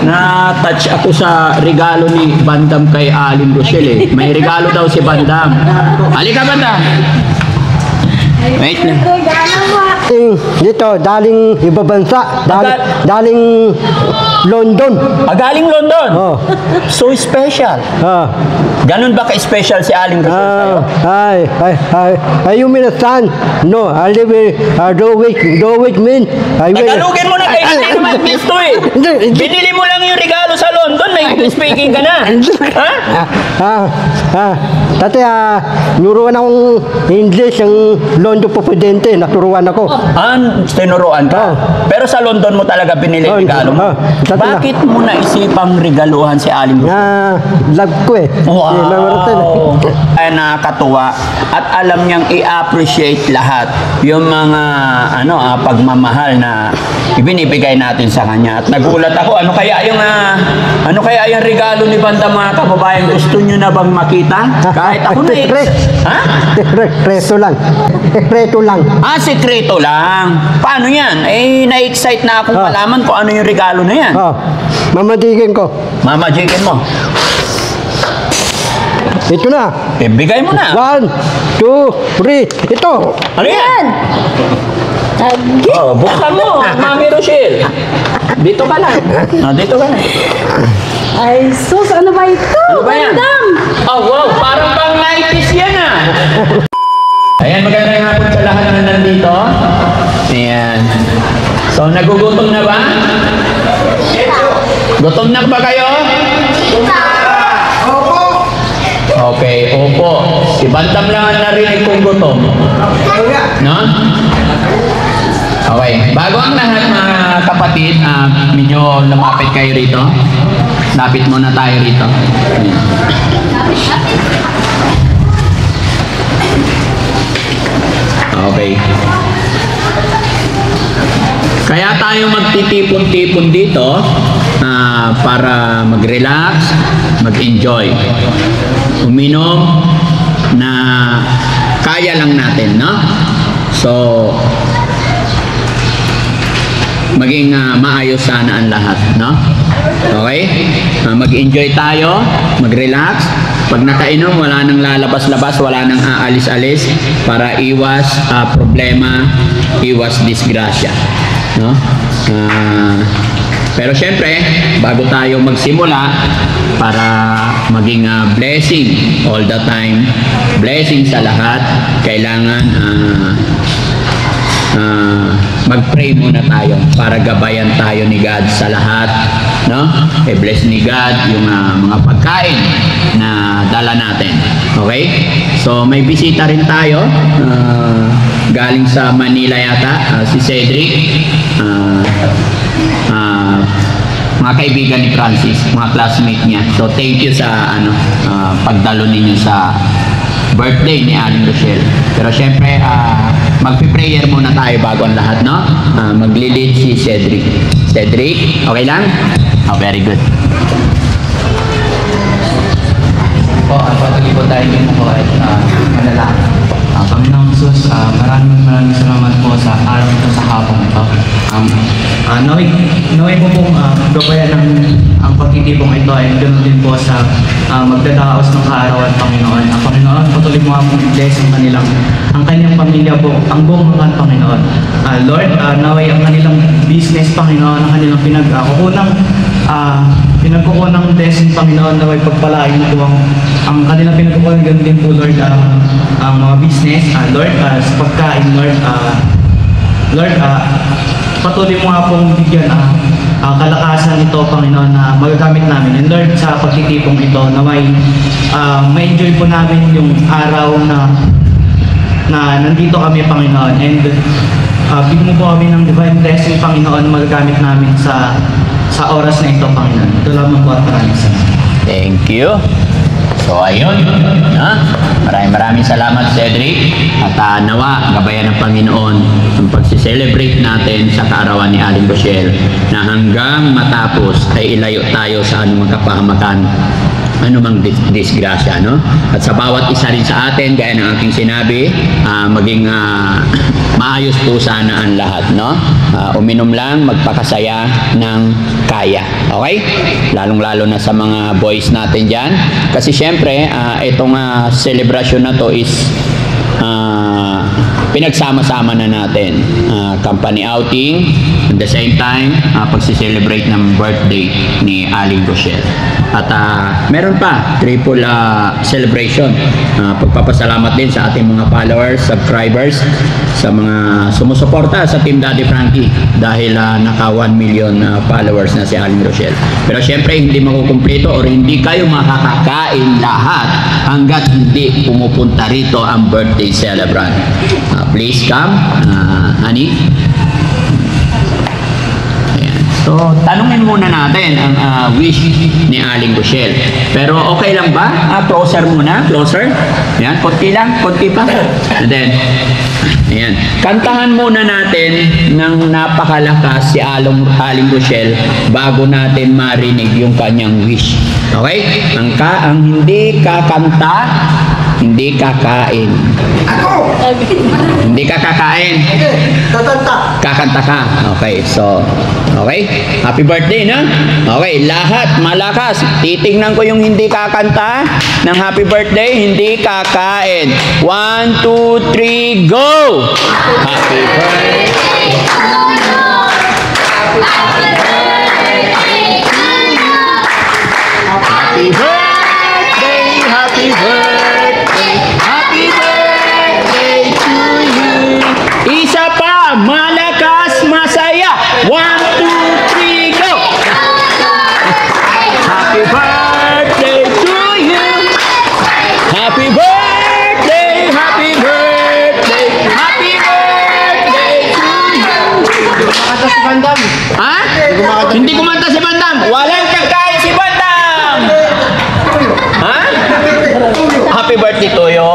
Na-touch ako sa regalo ni Bandam kay Aling Rochelle eh. May regalo daw si Bandam. Halika Bandam. Wait na. Dito, daling iba bansa. Daling London. Galing London? Oh. So special. Ganun ba ka-special si Aling Rochelle sa'yo? You mean a son? No, I live in, do with me. Tagalogin mo na kayo, hindi naman gusto eh. Binili mo lang yung regalo sa London, na English speaking ka na. Ha? Dati, nuruan akong English ang London po presidente, naturuan ako. Tinuruan ka? Pero sa London mo talaga binili yung regalo mo? Bakit mo naisipang regaluhan si Aling Rochelle? Love ko eh. Wow! Ay nakakatuwa at alam niyang i-appreciate lahat yung mga pagmamahal na ibinibigay natin sa kanya. At nagulat ako, ano kaya yung regalo ni Banda mga kababayan? Gusto niyo na bang makita? Kahit ako na Sekreto lang. Sekreto lang. Sekreto lang. Paano yan? Na-excite na akong malaman kung ano yung regalo na yan. Mamadigin ko. Mamadigin mo. Ito na. Bigay mo na. 1, 2, 3. Ito. Ano yan? Buksan mo, Mami Rochelle. Dito ka lang. Dito ka lang. Ay, sus, ano ba ito? Ano ba yan? Wow, parang pang 90s yan Ayan, magandang hapon sa lahat na nandito. Ayan. So, nagugutom na ba? Gutom na ba kayo? Okay, opo. Si Bantam lang ang narinig kong gutom. No? Okay. Bago ang lahat mga kapatid, medyo lumapit kayo rito. Lapit muna tayo rito. Okay. Kaya tayo magtitipon-tipon dito para mag-relax, mag-enjoy. Uminom na kaya lang natin, no? So, maging maayos sana ang lahat, no? Okay? Mag-enjoy tayo, mag-relax. Pag nakainom, wala nang lalabas-labas, wala nang aalis-alis para iwas problema, iwas disgrasya, no? Pero syempre, bago tayo magsimula, para maging blessing all the time, blessing sa lahat, kailangan mag-pray muna tayo para gabayan tayo ni God sa lahat, no? Bless ni God yung mga pagkain na dala natin. Okay? So may bisita rin tayo galing sa Manila yata, si Cedric, mga kaibigan ni Francis, mga classmate niya. So thank you sa pagdalo ninyo sa birthday ni Aling Rochelle. Pero syempre, magpi-prayer muna tayo bago ang lahat, no? Magli-lead si Cedric. Cedric, okay lang? Very good. Patuloy po tayo din po at manalangin. Panginoong Jesus, maraming salamat po sa araw ito, sa hapong ito. Naway po pong gabayan ang pagtitipong ito ay ganoon din po sa magdadaos ng kaarawan, Panginoon. Panginoon, patuloy mo ang blessing ang kanyang pamilya po, ang buong mga Panginoon. Lord, naway ang kanilang business, Panginoon, ang kanilang pinagkukunang blessing, Panginoon, na may pagpalain po ang kanilang pinagkukunan. Ganun din po, Lord, ang mga business, Lord, sa pagkain, Lord, patuloy mo nga pong bigyan kalakasan ito, Panginoon, na magagamit namin. And Lord, sa pagtitipong ito, na may-enjoy po namin yung araw na nandito kami, Panginoon. And bigyan mo po kami ng divine blessing, Panginoon, na magagamit namin sa oras na ito, Panginoon. Ito lamang po at maraming salamat. Thank you. So ayun, maraming salamat, Cedric. At nawa, gabayan ng Panginoon ang pagsi-celebrate natin sa kaarawan ni Aling Rochelle, na hanggang matapos ay ilayo tayo sa anumang kapahamakan anumang disgrasya, no? At sa bawat isa rin sa atin, gaya ng aking sinabi, maging maayos po sana ang lahat, no? Uminom lang, magpakasaya ng kaya. Okay? Lalong-lalo na sa mga boys natin dyan. Kasi syempre, itong celebration na to is pinagsama-sama na natin. Company outing, at the same time, pagsi-celebrate ng birthday ni Aling Rochelle. At meron pa, triple celebration. Pagpapasalamat din sa ating mga followers, subscribers, sa mga sumusuporta sa Team Daddy Frankie dahil naka 1 million followers na si Aling Rochelle. Pero syempre, hindi makukumpleto or hindi kayo makakakain lahat hanggat hindi pumupunta rito ang birthday celebrant. Please come, honey. Ayan. So, tanungin muna natin ang wish ni Aling Rochelle. Pero okay lang ba? Closer muna, closer. Ayan, konti lang, konti pa. And then, ayan. Kantahan muna natin ng napakalakas si Aling Rochelle bago natin marinig yung kanyang wish. Okay? Ang hindi kakanta, hindi kakain. Ako! Hindi ka kakain. Tatanta. Kakanta ka. Okay, so, okay? Happy birthday, no? Okay, lahat malakas. Titingnan ko yung hindi kakanta ng happy birthday, hindi kakain. 1, 2, 3, go! Happy birthday. Happy birthday, happy birthday, happy birthday to you. Isa pa, malakas, masaya. 1, 2, 3, go! Happy birthday to you. Happy birthday, happy birthday, happy birthday to you. Kumanta si Bandam. Ha? Hindi kumanta si Bandam. Walang kakain si Bandam. Ha? Happy birthday to you.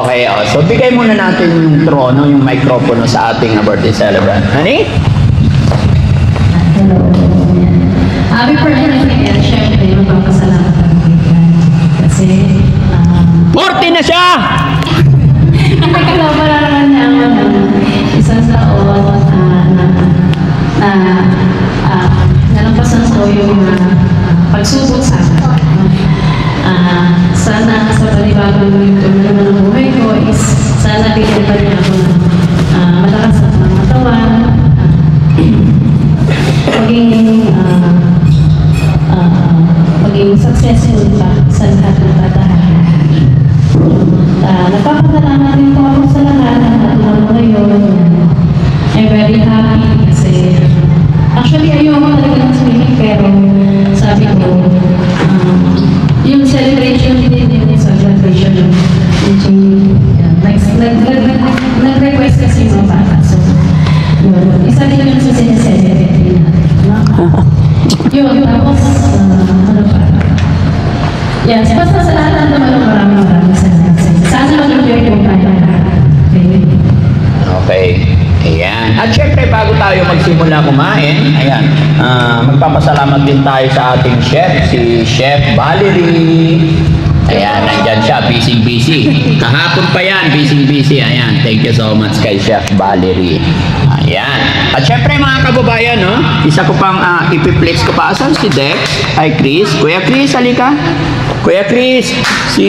Okay, so bigay muna natin yung trono, yung microphone sa ating birthday celebrant. Honey? Hello. Happy birthday and syempre magpapasalamat ako kay God. Kasi 40 na siya! nakakalaban na naman niya ako ng isang taon na nalampasan ko yung pagsubok sa akin. Sana sa panibagong yugto na naman ang buhay ko is sana bigyan pa niya ako ng malakas at mga katawan, maging successful pa sa lahat ng tatahan. Nagpapasalamat din po ako sa lahat at lalo ngayon. I'm very happy kasi actually ayoko talaga ng swimming pero sabi ko yung celebration din yung celebration yung nag-request kasi mga bata. So, yun. Isa din yung sineselebrate din natin. Yun, tapos, ano pa? Yes, basta sa lahat naman maraming salamat. Sana mag-enjoy yung tayo. Okay. Ayan. At syempre, bago tayo magsimula kumain, ayan, magpapasalamat din tayo sa ating chef, si Chef Valerie. Ayan, nandyan siya, busy-busy. Kahapon pa yan, busy-busy. Ayan, thank you so much kay Chef Valerie. Ayan. At syempre mga kababayan, no? Isa ko pang ipiplex ko pa. Asan si Dex? Ay, Chris. Kuya Chris, halika. Kuya Chris, si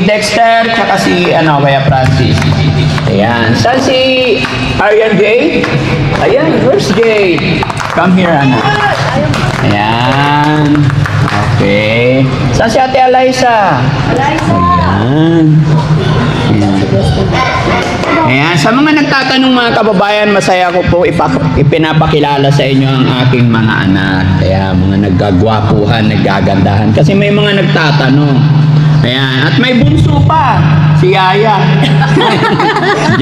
Dexter, tsaka si, Kuya Francis. Ayan. Saan si Arian J? Ayan, where's J? Come here, anak. Ayan. Okay. Saan si Ate Eliza? Ayan. Ayan. Ayan. Sa mga nagtatanong mga kababayan, masaya ko po ipinapakilala sa inyo ang aking mga anak. Ayan, mga naggagwapuhan, naggagandahan. Kasi may mga nagtatanong. Ayan. At may bunso pa. Si Yaya.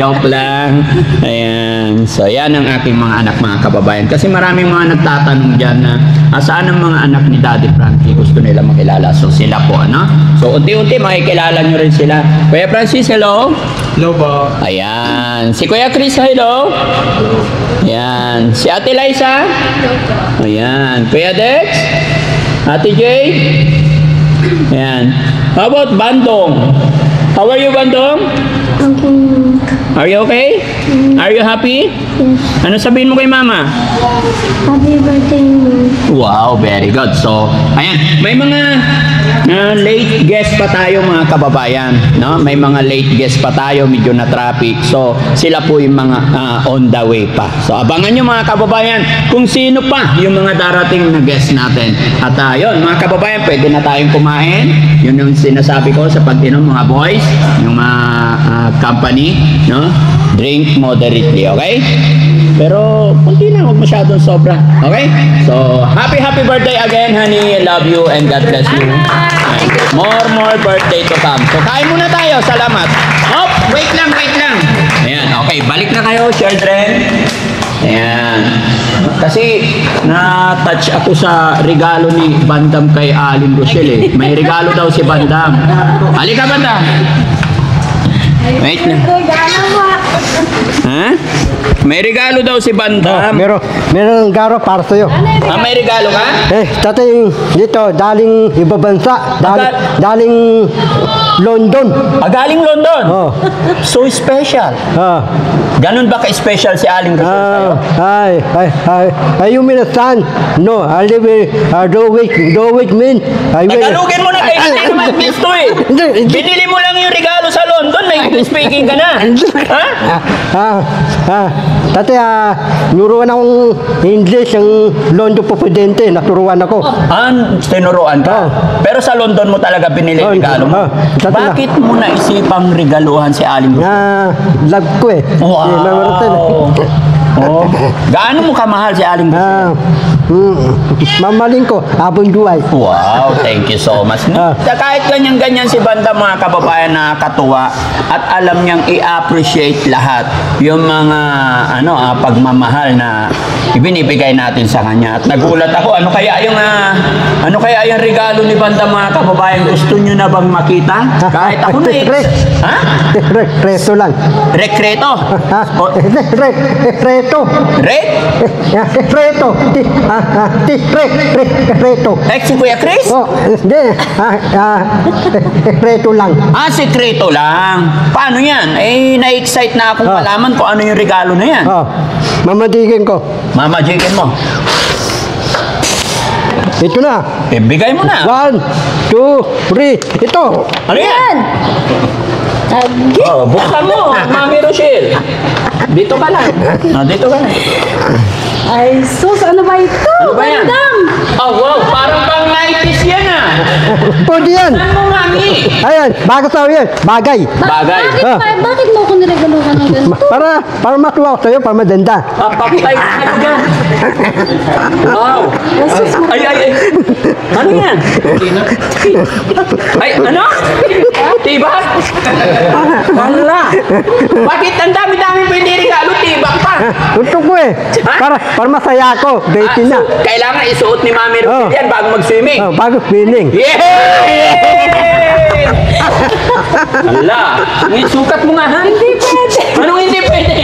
Joke lang. Ayan. So, yan ang aking mga anak, mga kababayan. Kasi maraming mga nagtatanong dyan na saan ang mga anak ni Daddy Frankie gusto nila makilala. So, sila po, ano? So, unti-unti makikilala nyo rin sila. Kuya Francis, hello? Hello po. Ayan. Si Kuya Chris, hello? Ayan. Si Ate Liza? Ayan. Kuya Dex? Ate Jay? Ayan. How about Bandong? How are you, Bandong? Okay. Are you okay? Are you happy? Yes. Ano sabihin mo kay mama? Happy birthday, Mom. Wow, very good. So, ayan, may mga late guest pa tayo mga kababayan, no? May mga late guest pa tayo, medyo na traffic. So, sila po yung mga on the way pa. So, abangan nyo mga kababayan kung sino pa yung mga darating na guest natin. At yun, mga kababayan, pwede na tayong kumain. Yun yung sinasabi ko sa pag-inom mga boys, yung mga company, no? Drink moderately, okay? Pero kunti lang, huwag masyadong sobra. Okay? So, happy birthday again, honey. I love you and God bless you. More birthday to come. So, kain muna tayo. Salamat. Oh, wait lang. Ayan, okay. Balik na kayo, children. Ayan. Kasi, na-touch ako sa regalo ni Bandam kay Aling Rochelle eh. May regalo daw si Bandam. Halika, Bandam. Wait lang. Ha? May regalo daw si Bandam. Meron garo para sa'yo. May regalo ka? Tatay dito, daling ibang bansa. Daling London. Galing London? Oh. So special. Ganun ba ka-special si Aling Rochelle sa'yo? You mean a son? No, I live in, do with me. Tagalogin mo na kayo, hindi naman gusto eh. Binili mo lang yung regalo sa London, may English speaking ka na. Ha? Tatay, nuruan akong English ang London presidente. Naturuan ako. Tinuruan ka? Pero sa London mo talaga binili yung regalo mo? Bakit mo naisipang regaluhan si Aling Rochelle? Love ko eh. Wow! Gaano mo kamahal si Aling Rochelle? Mamaling ko, abong duway. Wow, thank you so much. Kahit ganyan-ganyan si Banda mga kababayan, nakakatuwa at alam niyang i-appreciate lahat yung mga pagmamahal na ibinibigay natin sa kanya. At nagulat ako, ano kaya yung regalo ni Banda mga kababayan? Gusto niyo na bang makita? Kahit ako na Ha? Rekreto lang. Rekreto? Rekreto. Rekreto. Rekreto. Si Kuya Chris? Hindi. Rekreto lang. Sekreto lang. Paano yan? Na-excite na akong malaman kung ano yung regalo na yan. Mamadigin ko. Mamajikin mo. Ito na. Bigay mo na. 1, 2, 3. Ito. Ano yan? Buksan mo, Mami Rochelle. Dito ka lang. Dito ka lang. Ay, sus, ano ba ito? Ano ba yan? Bandam! Wow, parang pang 90s yan Pwede yan. Saan mo, Mami? Ayan, bago sa'yo yan. Bagay. Bagay. Bakit mo ako niregaluhan ng ganito? Para matuwa ko sa'yo, para maganda. Papakitay ka dyan. Wow. Ay. Ano yan? Ay, ano? Tibak? Wala. Bakit ang dami-dami pwede regalo? Tibak pa. Tutok ko eh. Para masaya ako. Dating na. Kailangan isuot ni Mami Rochelle yan bago mag-swimming. Bago swimming. Yay! Ala, sukat mo nga, ha? Hindi pwede. Anong hindi pwede?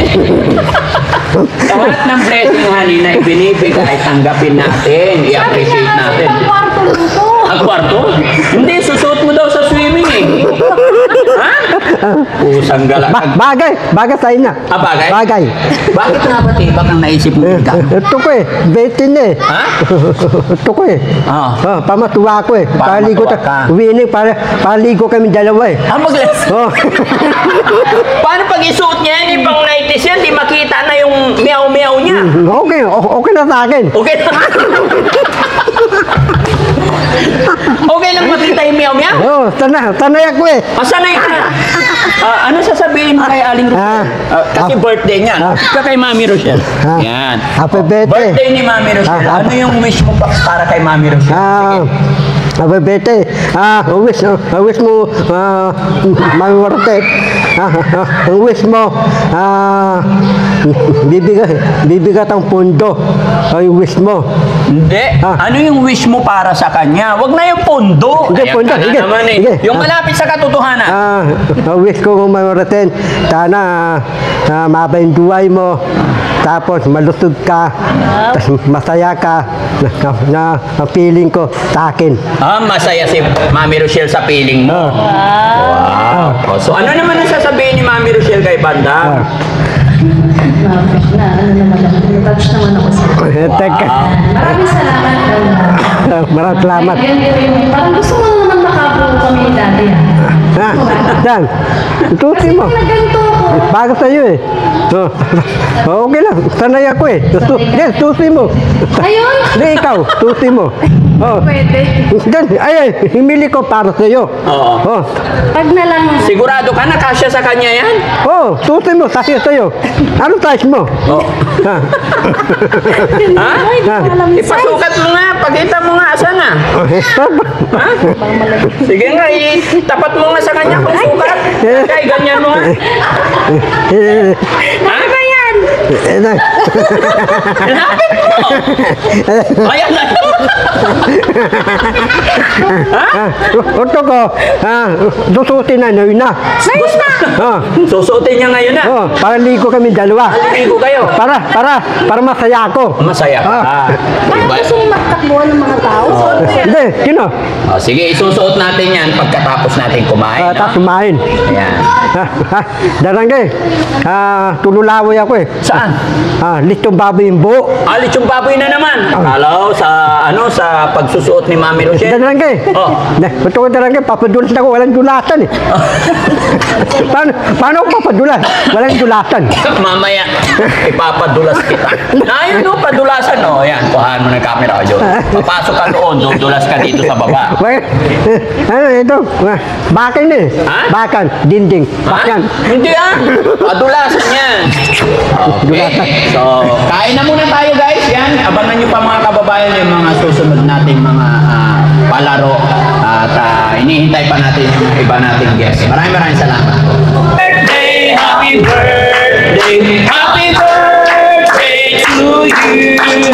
Lahat ng blessing, honey, na ibinibigay, tanggapin natin, i-appreciate natin. Kwarto nito. Ang kwarto? Hindi, susuot mo daw sa swimming eh. Ha? Pusang gala. Bagay sa inyo. Bagay? Bagay. Bakit nga ba tibak ang naisip mo regalo? Ito ko eh. Betin eh. Ha? Ito ko eh. Pamatuwa ko eh. Paligo Pamatuwa ka. winning, paligo kami dalawa eh. Maglas. Oh. Paano pag isuot niya yan, pang 90s yan, di makita na yung meow-meow niya. Okay na sa akin. Okay na. Okay lang makita yung meow-meow? Sanay ako eh. Sanay ka na. Ano sasabihin mo kay Aling Rochelle? Kasi birthday niya. Kay Mami Rochelle. Yan. Happy birthday. Birthday ni Mami Rochelle. Ano yung wish mo para kay Mami Rochelle? Happy birthday. Wish mo, Mami Rochelle. Wish mo, bibigat ang pundo. Wish mo. Hindi. Ano yung wish mo para sa kanya? Wag na yung pondo. Hindi, Ayan pondo. ka na Sige. naman eh. Sige. Yung malapit sa katotohanan. Wish ko marating, sana maba yung buhay mo, tapos malusog ka, tapos masaya ka, na ang feeling ko sa akin. Masaya si Mami Rochelle sa piling mo. Wow. Oh, so ano naman ang sasabihin ni Mami Rochelle kay Banda? Na-touch naman ako sa Teka, Maraming salamat. maraming salamat. Parang gusto mo naman makabuo kami dati. Dan, tutusin mo. Nagganto ako. Bago sa'yo eh. Okay lang, sanay ako eh. Yes, tutusin mo. Ayun! Hindi, ikaw, tutusin mo. Pwede. Dan, ay, himili ko para sa'yo. Oo. Pag na lang. Sigurado ka na kasya sa kanya yan? Tutusin mo, sa'yo. Ano size mo? Oh. Ha? Ha? Ipasukat mo nga, pakita mo nga, asan na? Ha? Sige nga, tapat mo nga sa kanya kung sukat. Kaya ganyan mo nga. Ano ba yan? Lapit mo! Ayan na. Ito ko, susutin na, yun na. Susuotin niya ngayon na. Para ligo kami dalawa. Ligo kayo. Para masaya ako. Masaya ka. Parang gusto mo magtakbuhan ng mga tao? Hindi, sino? Sige, isusuot natin yan pagkatapos natin kumain. Tapos kumain. Ayan. Darangge, tululaway ako eh. Saan? Litong baboy yung buo. Alit yung baboy na naman. Akala ko sa pagsusuot ni Mami Rochelle. Darangge, ito ko darangge, papadulas ako, walang dulasan eh. Paano ako papadulas? Walang dulasan. Mamaya, ipapadulas kita. Ayun no, padulasan no. Ayan, kuhaan mo ng camera ko, John. Papasok ka doon, dudulas ka dito sa baba. Ano ito? Bakan eh. Ha? Bakan, dinding. Bakan. Hindi padulasan yan. Okay. So, kain na muna tayo guys. Yan, abangan nyo pa mga kababayan yung mga susunod nating mga palaro. At inihintay pa natin yung iba nating guests. Maraming salamat. Birthday, happy birthday, happy birthday to you.